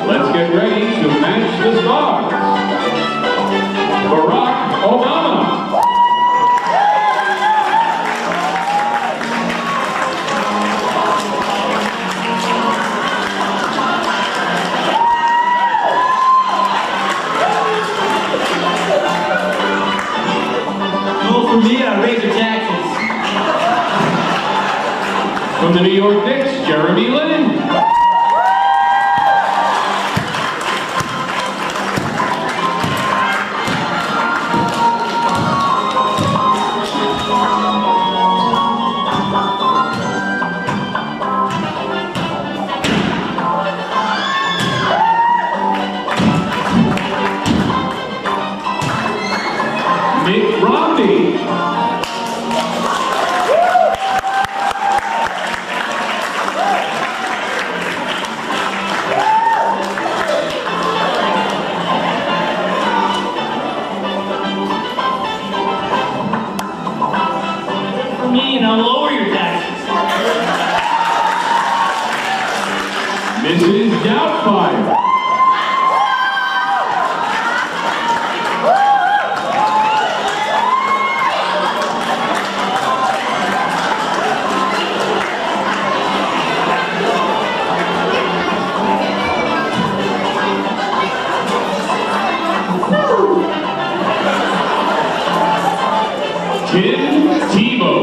Let's get ready to match the stars. Barack Obama. Vote for me, I raise your taxes. From the New York Knicks, Jeremy Lin. Mitt Romney. For me, and I'll lower your taxes. Mrs. Doubtfire. Tim Tebow.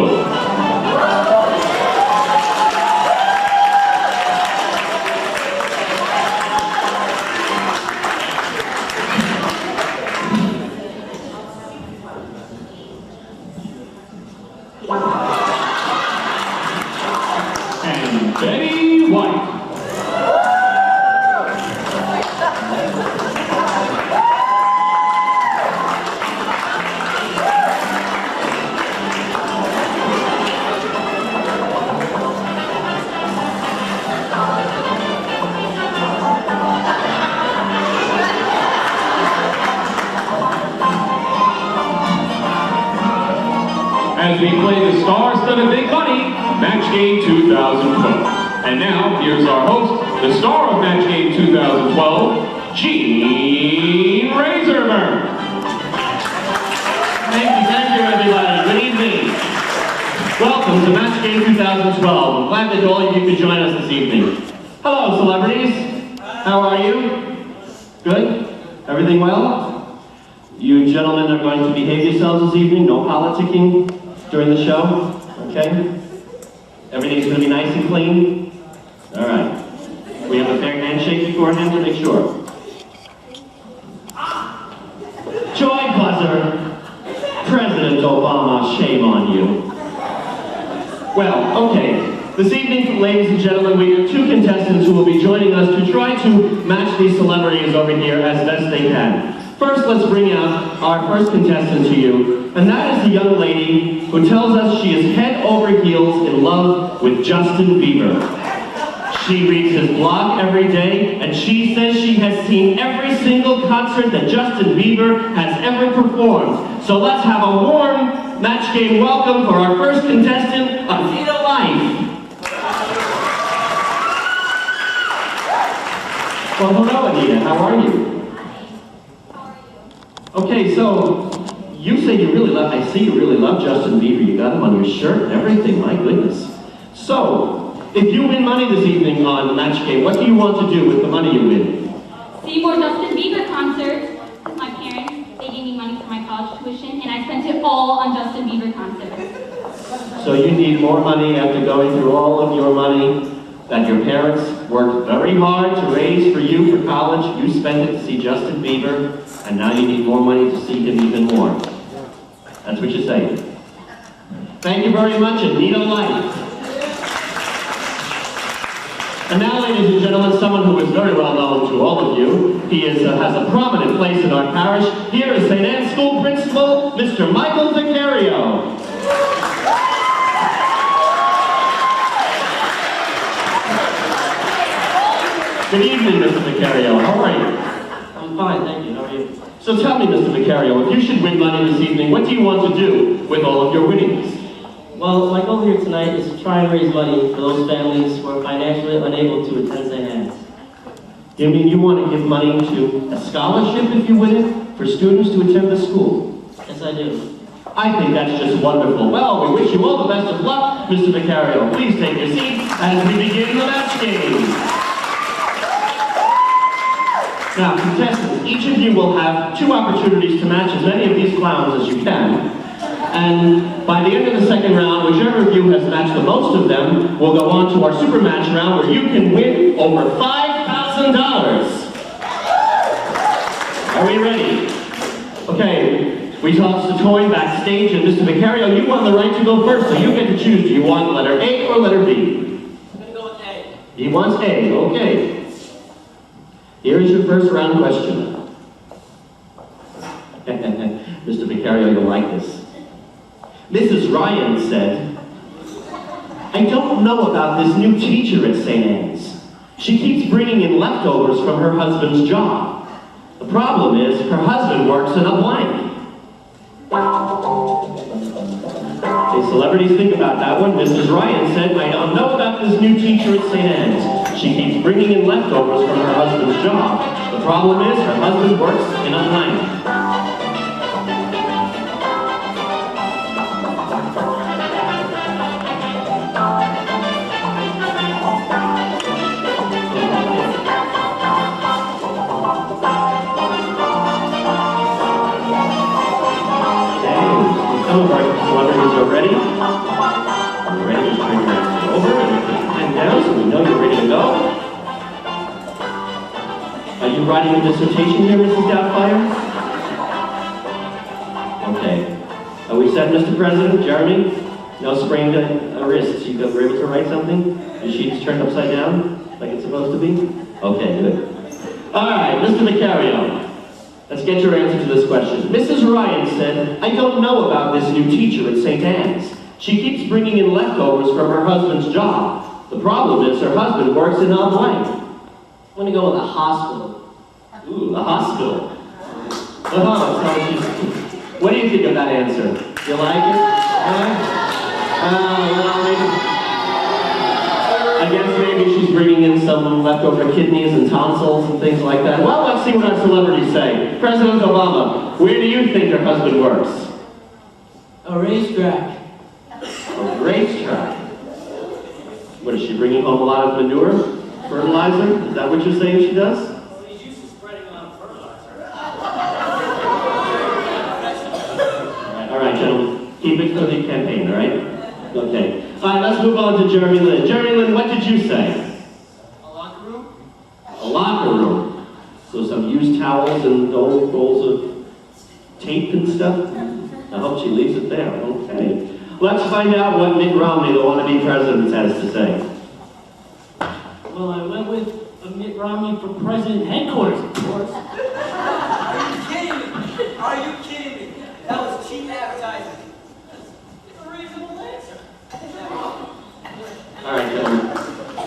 And Betty White. As we play the star-studded Big Money, Match Game 2012. And now, here's our host, the star of Match Game 2012, Gene Razorburn. Thank you, everybody. Good evening. Welcome to Match Game 2012. I'm glad that all of you could join us this evening. Hello, celebrities. How are you? Good? Everything well? You gentlemen are going to behave yourselves this evening. No politicking during the show, okay? Everything's going to be nice and clean? All right. We have a fair handshake beforehand to make sure. Joy buzzer. President Obama, shame on you. Well, okay. This evening, ladies and gentlemen, we have two contestants who will be joining us to try to match these celebrities over here as best they can. First, let's bring out our first contestant to you, and that is the young lady who tells us she is head over heels in love with Justin Bieber. She reads his blog every day, and she says she has seen every single concert that Justin Bieber has ever performed. So let's have a warm Match Game welcome for our first contestant, Anita Life. Well, hello, Anita. How are you? Okay, so you say you really love, I see you really love Justin Bieber. You got him on your shirt and everything, my goodness. So, if you win money this evening on the Match Game, what do you want to do with the money you win? See more Justin Bieber concerts. My parents, they gave me money for my college tuition, and I spent it all on Justin Bieber concerts. So you need more money after going through all of your money that your parents worked very hard to raise for you for college. You spend it to see Justin Bieber, and now you need more money to see him even more. That's what you're saying. Thank you very much, Anita Light. And now, ladies and gentlemen, someone who is very well known to all of you. He has a prominent place in our parish. Here is St. Anne's School Principal, Mr. Michael Vicario. Good evening, Mr. Vicario. How are you? I'm fine, thank you. How are you? So tell me, Mr. Vicario, if you should win money this evening, what do you want to do with all of your winnings? Well, my goal here tonight is to try and raise money for those families who are financially unable to attend St. Anne's. You mean you want to give money to a scholarship, if you win it, for students to attend the school? Yes, I do. I think that's just wonderful. Well, we wish you all the best of luck, Mr. Vicario. Please take your seat as we begin the match game. Now, contestants, each of you will have 2 opportunities to match as many of these clowns as you can. And by the end of the second round, whichever of you has matched the most of them will go on to our super match round where you can win over $5,000. Are we ready? Okay, we tossed the toy backstage, and Mr. Vicario, you won the right to go first, so you get to choose. Do you want letter A or letter B? I'm going to go with A. He wants A, okay. Here is your first round question. Mr. Vicario, you'll like this. Mrs. Ryan said, I don't know about this new teacher at St. Anne's. She keeps bringing in leftovers from her husband's job. The problem is, her husband works in a blank. Okay, celebrities, think about that one. Mrs. Ryan said, I don't know about this new teacher at St. Anne's. She keeps bringing in leftovers from her husband's job. The problem is, her husband works in a blank. Some of our celebrities are ready. You're ready to turn your answer over and put your pen down so we know you're ready to go. Are you writing a dissertation here, Mrs. Doubtfire? Okay. Are we set, Mr. President? Jeremy? No sprained wrists. You were able to write something? Your sheet's turned upside down, like it's supposed to be? Okay, good. All right, Mr. Vicario. Let's get your answer to this question. Mrs. Ryan said, I don't know about this new teacher at St. Anne's. She keeps bringing in leftovers from her husband's job. The problem is her husband works in a blank. I'm going to go with a hospital. Ooh, a hospital. What do you think of that answer? You like it? Well, maybe. I guess maybe she's bringing in some leftover kidneys and tonsils and things like that. Well, let's see what our celebrities say. President Obama, where do you think her husband works? A racetrack. A racetrack? What, is she bringing home a lot of manure? Fertilizer? Is that what you're saying she does? Well, he's used to spreading a lot of fertilizer. All right, gentlemen. Keep it for the campaign, all right? Okay. All right, let's move on to Jeremy Lin. Jeremy Lin, what did you say? A locker room? A locker room. So some used towels and old rolls of tape and stuff? I hope she leaves it there. Okay. Let's find out what Mitt Romney, the wannabe president, has to say. Well, I went with Mitt Romney for president headquarters, of course. Are you kidding me? Are you kidding me? That was cheap advertising. It's a reasonable answer. All right, gentlemen.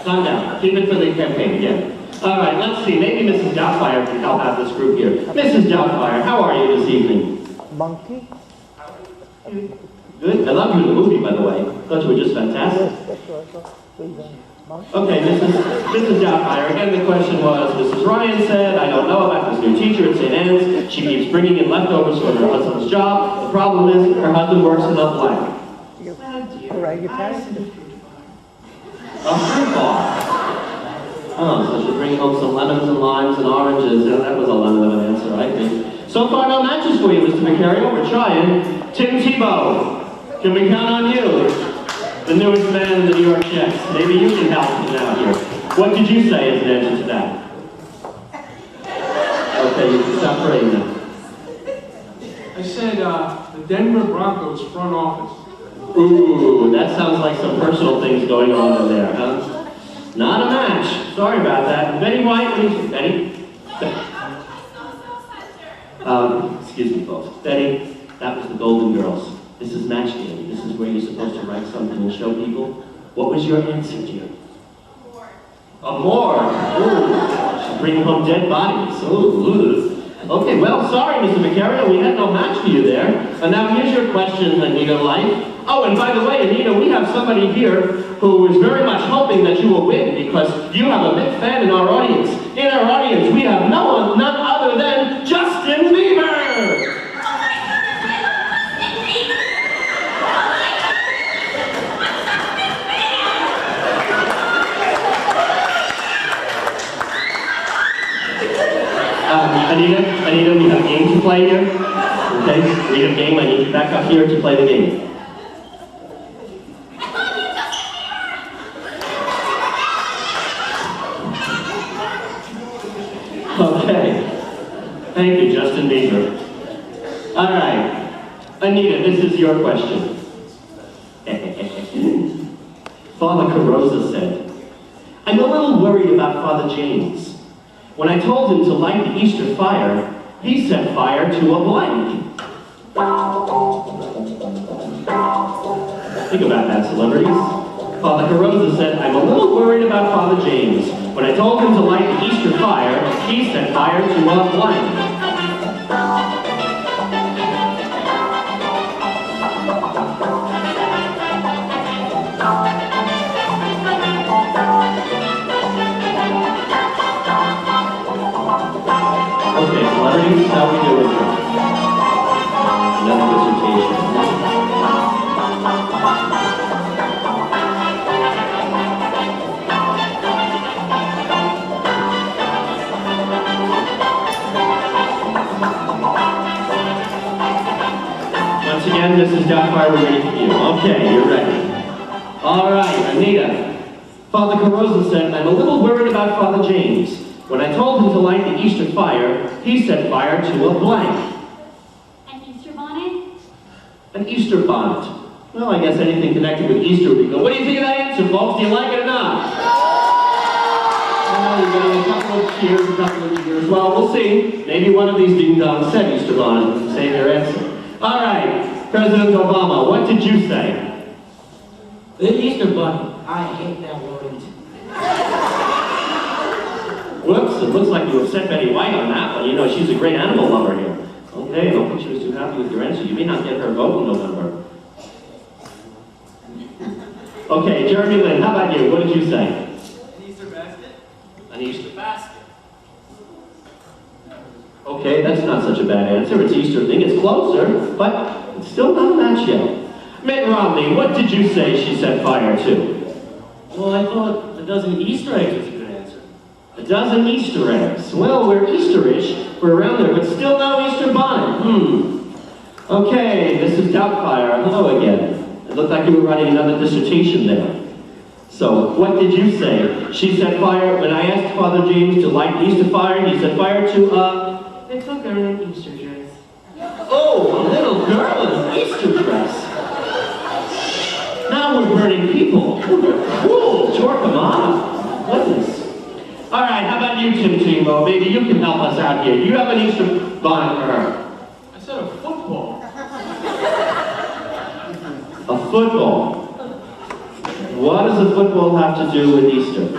Calm down. Keep it for the campaign again. All right, let's see. Maybe Mrs. Doubtfire can help out this group here. Mrs. Doubtfire, how are you this evening? Monkey? Good. I love you in the movie, by the way. Thought you were just fantastic. Okay, Mrs. Doubtfire, again the question was, Mrs. Ryan said, I don't know about this new teacher at St. Anne's. She keeps bringing in leftovers from her husband's job. The problem is her husband works in a blank. A fruit bar. Oh, so she'll bring home some lemons and limes and oranges. Yeah, that was a lemon of an answer, I think. So far, no matches for you, Mr. Vicario. We're trying. Tim Tebow, can we count on you? The newest man in the New York Jets. Maybe you can help me out here. What did you say as an answer to that? Okay, you can stop praying now. I said the Denver Broncos front office. Ooh, that sounds like some personal things going on in there, huh? Not a match. Sorry about that. Betty White, what do you say? Betty? Excuse me, folks. Betty, that was the Golden Girls. This is match game. This is where you're supposed to write something and show people. What was your answer, dear? A morgue. Ooh, she's bringing home dead bodies. Ooh. Okay, well, sorry, Mr. Vicario, we had no match for you there. And now here's your question, Anita Light. Oh, and by the way, Anita, we have somebody here who is very much hoping that you will win because you have a big fan in our audience. In our audience, we have none other than Justin Bieber! Anita, we have a game to play here. Okay, we have a game. I need you back up here to play the game. Okay. Thank you, Justin Bieber. All right. Anita, this is your question. Father Carosa said, I'm a little worried about Father James. When I told him to light the Easter fire, he set fire to a blank. Think about that, celebrities. Father Carosa said, I'm a little worried about Father James. When I told him to light the Easter fire, he set fire to a blank. Okay, celebrities, how we doing? Another dissertation. Once again, this is Doubtfire, we're ready for you. Okay, you're ready. All right, Anita. Father Carosa said, I'm a little worried about Father James. When I told him to light the Easter fire, he set fire to a blank. An Easter bonnet? An Easter bonnet. Well, I guess anything connected with Easter would be good. What do you think of that answer, folks? Do you like it or not? Well, you got a couple of cheers, a couple of cheers. Well, we'll see. Maybe one of these ding-dongs said Easter bonnet and say their answer. All right, President Obama, what did you say? The Easter bunny. I hate that word. Whoops, it looks like you upset Betty White on that one. You know, she's a great animal lover here. Okay, I don't think she was too happy with your answer. You may not get her vote in November. Okay, Jeremy Lynn, how about you? What did you say? An Easter basket? An Easter basket. Okay, that's not such a bad answer. It's Easter thing. It's closer, but it's still not a match yet. Mitt Romney, what did you say she set fire to? Well, I thought a dozen Easter eggs was a good answer. A dozen Easter eggs. Well, we're Easterish. We're around there, but still no Easter bonnet. Okay, this is Doubtfire. Hello again. It looked like you were writing another dissertation there. So, what did you say? She set fire, when I asked Father James to light the Easter fire, he set fire to, They took her in an Easter dress. Oh, a little girl in an Easter dress. Now we're burning people. Cool, Torquemada. Goodness. All right, how about you, Tim Tebow? Maybe you can help us out here. Do you have an Easter bonnet for her? I said a football. A football. What does a football have to do with Easter? I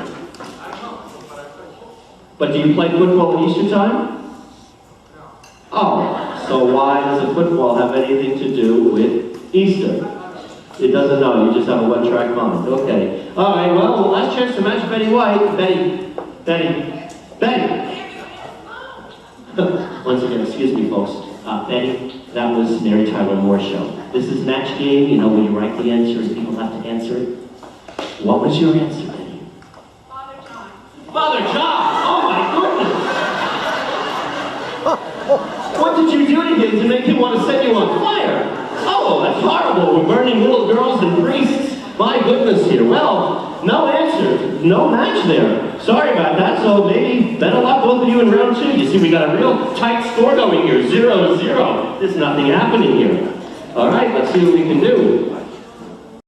don't know, but I play. But do you play football at Easter time? No. Oh, so why does a football have anything to do with Easter? It doesn't know, you just have a one-track mind. Okay. All right, well, last chance to match Betty White. Betty. Once again, excuse me, folks. Betty, that was Mary Tyler Moore's show. This is Match Game, you know, when you write the answer and people have to answer it. What was your answer, Betty? Father John. Father John! Oh my goodness! What did you do to him to make him want to set you on fire? Oh, that's horrible. We're burning little girls and priests. My goodness here. Well, no answer. No match there. Sorry about that. So maybe better luck both of you in round two. You see, we got a real tight score going here. 0-0. There's nothing happening here. All right, let's see what we can do.